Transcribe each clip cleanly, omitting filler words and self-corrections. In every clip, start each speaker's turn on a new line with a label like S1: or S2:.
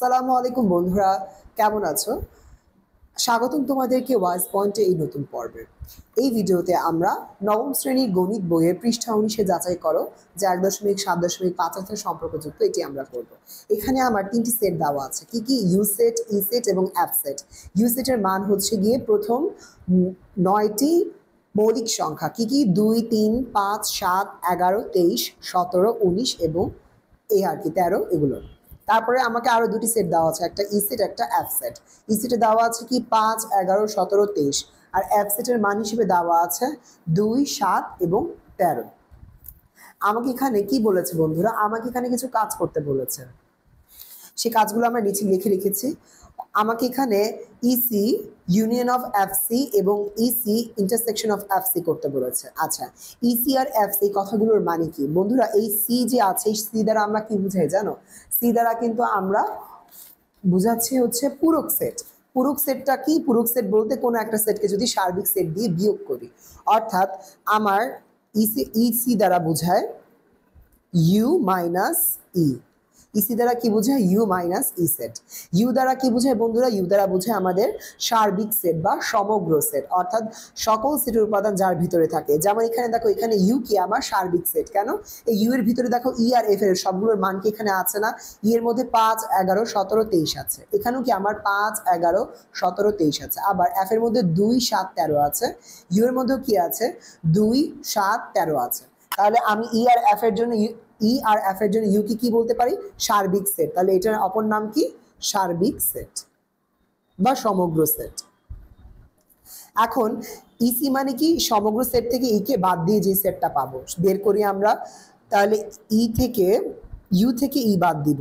S1: সালামু আলাইকুম বন্ধুরা, কেমন আছো? স্বাগতম তোমাদেরকে ওয়াইজ পয়েন্টে এই নতুন পর্বে। এই ভিডিওতে আমরা নবম শ্রেণীর গণিত বইয়ের পৃষ্ঠা 19-এ যাচাই করো যে 1.7.5 এর সম্পর্কযুক্ত এটি আমরা করব। এখানে আমার তিনটি সেট দেওয়া আছে, কি কি? ইউ সেট, ই সেট এবং এফ সেট। ইউ সেটের মান হচ্ছে গিয়ে প্রথম 9টি মৌলিক সংখ্যা, কি কি? 2, 3, 5, 7, 11, 23, 17, 19 এবং এই আর কি 13 এগুলো। তারপরে আমাকে আরো দুটি সেট দেওয়া আছে, একটা ই সেট একটা এফ সেট। ই সেটে দেওয়া আছে কি 5, 11, 17, 23, আর এফ সেটের মান হিসেবে দেওয়া আছে 2, 7 এবং 13। আমাকে এখানে কি বলেছে বন্ধুরা? আমাকে এখানে কিছু কাজ করতে বলেছে, সে কাজগুলো আমরা নিচে লিখে রেখেছি। আমাকে এখানে ইসি ইউনিয়ন অফ এফসি এবং ইসি ইন্টারসেকশন অফ এফসি করতে বলেছে। আচ্ছা, ইসি আর এফসি কথাগুলোর মানে কি বন্ধুরা? এই সি যে আছে, এই সি দ্বারা আমরা কি বুঝাই জানো? সি দ্বারা কিন্তু আমরা বুঝাচ্ছি হচ্ছে পূরক সেট। পূরক সেটটা কি? পূরক সেট বলতে কোনো একটা সেটকে যদি সার্বিক সেট দিয়ে বিয়োগ করি, অর্থাৎ আমার ইসি দ্বারা বোঝায় ইউ মাইনাস ই। ইসি দ্বারা কি বোঝায়? U minus E set. U দ্বারা কি বোঝায় বন্ধুরা? ইউ দ্বারা বোঝায় আমাদের সার্বিক সেট বা সমগ্র সেট, অর্থাৎ সকল সেটের উপাদান যার ভিতরে থাকে। যেমন এখানে দেখো, এখানে ইউ কি আমার সার্বিক সেট। কেন? এই ইউ এর ভিতরে দেখো ই আর এফ এর সবগুলোর মান কি এখানে আছে না? ই এর মধ্যে 5, 11, 17, 23 আছে। এখানেও কি আমার 5, 11, 17, 23 আছে। আবার এফ এর মধ্যে 2, 7, 13 আছে। ইউ এর মধ্যেও কি আছে? 2, 7, 13 আছে। তাহলে আমি ই আর এফ এর জন্য ইউ কি বলতে পারি? সার্বিক সেট। তাহলে এটার অপর নাম কি? সার্বিক সেট বা সমগ্র সেট। এখন ইসি মানে কি? সমগ্র সেট থেকে ই কে বাদ দিয়ে যে সেটটা পাবো বের করি আমরা। তাহলে ইউ থেকে ই বাদ দিব।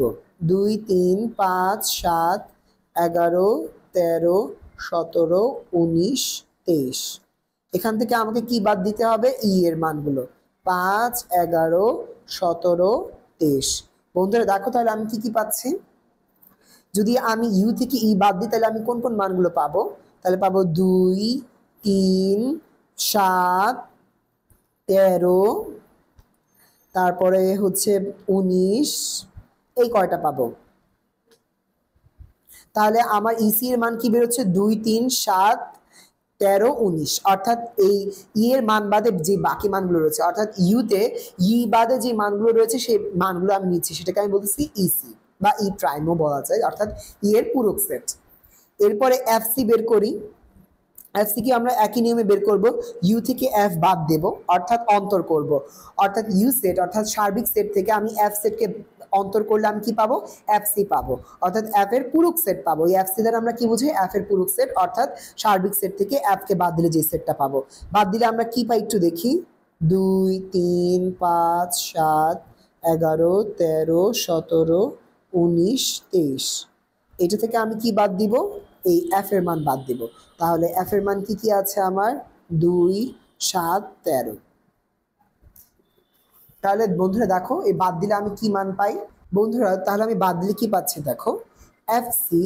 S1: 2, 3, 5, 7, 11, 13, 17, 19, 23। এখান থেকে আমাকে কি বাদ দিতে হবে? ই এর মানগুলো 5, 11, 17, 23। বন্ধুরা দেখো, তাহলে আমি কি কি পাচ্ছি? যদি আমি ইউ থেকে ই বাদ দিই তাহলে আমি কোন কোন মানগুলো পাবো? তাহলে পাবো 2, 3, 7, 13, তারপরে হচ্ছে 19, এই কয়টা পাবো। তাহলে আমার ইসি এর মান কি বেরোচ্ছে? 2, 3, 7, 13, 19। অর্থাৎ এই ই এর মান বাদে যে বাকি মানগুলো রয়েছে, অর্থাৎ ইউতে ই বাদে যে মানগুলো রয়েছে সেই মানগুলো আমি নিচ্ছি, সেটাকে আমি বলতেছি ইসি বা ই প্রাইমও বলা যায়, অর্থাৎ ই এর পূরক সেট। এরপরে এফসি বের করি। এফসি কি আমরা একই নিয়মে বের করব। ইউ থেকে এফ বাদ দেব, অর্থাৎ অন্তর করব। অর্থাৎ ইউ সেট অর্থাৎ সার্বিক সেট থেকে আমি এফ সেটকে অন্তর করলে আমি কি পাবো? এফসি পাবো, অর্থাৎ এফ এর পূরক সেট পাবো। এই এফসি দ্বারা আমরা কি বুঝি? এফ এর পূরক সেট, অর্থাৎ সার্বিক সেট থেকে এফ কে বাদ দিলে যে সেটটা পাবো। বাদ দিলে আমরা কি পাই একটু দেখি। 2, 3, 5, 7, 11, 13, 17, 19, 23। এটা থেকে আমি কি বাদ দিব? এই এফ এর মান বাদ দিব। তাহলে এফ এর মান কি কি আছে আমার? 2, 7, 13। তাহলে বন্ধুরা দেখো, এই বাদ দিলে আমি কি মান পাই বন্ধুরা? তাহলে আমি বাদ দিলে কি পাচ্ছি দেখো। F C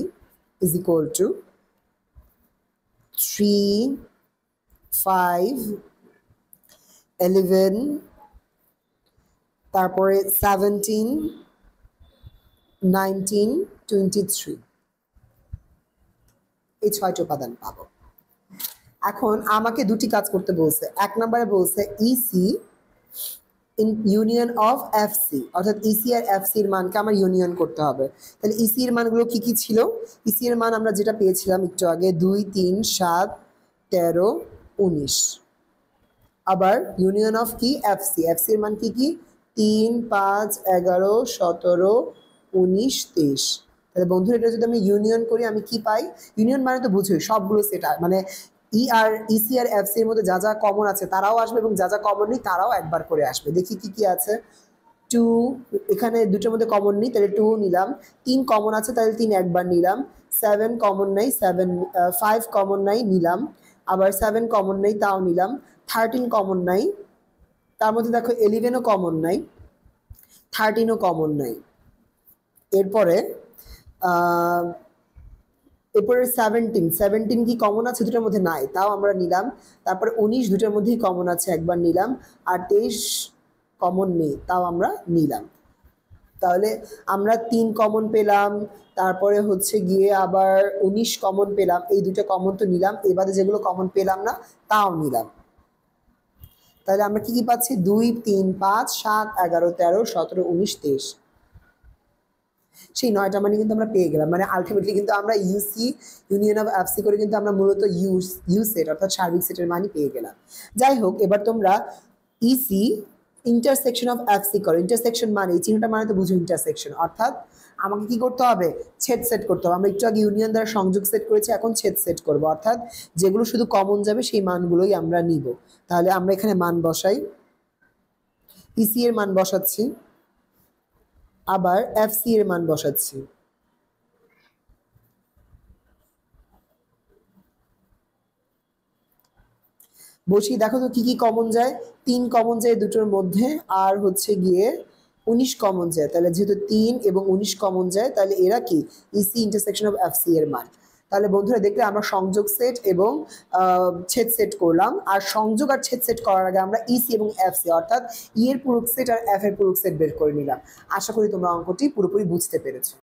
S1: is equal to 3, 5, 11, তারপরে 17, 19, 23। এই 6টি উপাদান পাবো। এখন আমাকে দুটি কাজ করতে বলছে। এক নম্বরে বলছে ইসি ইউনিয়ন অফ এফসি, অর্থাৎ ইসি আর এফসি এর মানকে আমার ইউনিয়ন করতে হবে। তাহলে ইসি এর মানগুলো কি কি ছিল? ইসি এর মান আমরা যেটা পেয়েছিলাম একটু আগে, 2, 3, 7, 13, 19। আবার ইউনিয়ন অফ কি? এফসি। এফসি এর মান কি কি? 3, 5, 11, 17, 19, 23। তাহলে বন্ধুরা এটা যদি আমি ইউনিয়ন করি আমি কি পাই? ইউনিয়ন মানে তো বুঝোই সবগুলো সেট, মানে ইসি আর এফসি এর মধ্যে যা যা কমন আছে তারাও আসবে এবং যা যা কমন নেই তারাও একবার করে আসবে। দেখি কি কি আছে। 2, এখানে দুটোর মধ্যে কমন নেই, তাহলে 2 নিলাম। 3 কমন আছে, তাহলে 3 একবার নিলাম। 7 কমন নাই, 5 কমন নাই, নিলাম। আবার 7 কমন নেই, তাও নিলাম। 13 কমন নাই, তার মধ্যে দেখো 11ও কমন নাই, 13ও কমন নাই। এরপরে এরপরে 17 কি কমন আছে? দুটোর মধ্যে নাই, তাও আমরা নিলাম। তারপরে 19 দুটোর মধ্যেই কমন আছে, একবার নিলাম। আর 23 কমন নেই, তাও আমরা নিলাম। তাহলে আমরা 3 কমন পেলাম, তারপরে হচ্ছে গিয়ে আবার 19 কমন পেলাম, এই দুটো কমন তো নিলাম, এবারে যেগুলো কমন পেলাম না তাও নিলাম। তাহলে আমরা কি কি পাচ্ছি, 2 3 5 7 11 13 17 19 23, সেই 9টা মানে কিন্তু আমরা পেয়ে গেলাম। মানে আলটিমেটলি কিন্তু আমরা ইউসি ইউনিয়ন অফ এফসি করে কিন্তু আমরা মূলত ইউ সেট অর্থাৎ সার্বিক সেটের মানই পেয়ে গেলাম। যাই হোক, এবার তোমরা ইসি ইন্টারসেকশন অফ এফসি করো। ইন্টারসেকশন মানে এই চিহ্নটা মানে তো বুঝো ইন্টারসেকশন, অর্থাৎ আমাকে কি করতে হবে, ছেদ সেট করতে হবে। আমরা একটু আগে ইউনিয়ন দ্বারা সংযোগ সেট করেছি, এখন ছেদ সেট করব, অর্থাৎ যেগুলো শুধু কমন যাবে সেই মানগুলোই আমরা নিব। তাহলে আমরা এখানে মান বসাই, ইসি এর মান বসাচ্ছি, আবার এফসি এর মান বসাচ্ছি। বসি, দেখো তো কি কি কমন যায়, 3 কমন যায় দুটোর মধ্যে, আর হচ্ছে গিয়ে 19 কমন যায়। তাহলে যেহেতু 3 এবং 19 কমন যায়, তাহলে এরা কি ইসি ইন্টারসেকশন অফ এফসি এর মান। তাহলে বন্ধুরা দেখলে আমরা সংযোগ সেট এবং ছেদ সেট করলাম, আর সংযোগ আর ছেদ সেট করার আগে আমরা ইসি এবং এফসি অর্থাৎ ই এর পূরক সেট আর এফ এর পূরক সেট বের করে নিলাম। আশা করি তোমরা অঙ্কটি পুরোপুরি বুঝতে পেরেছো।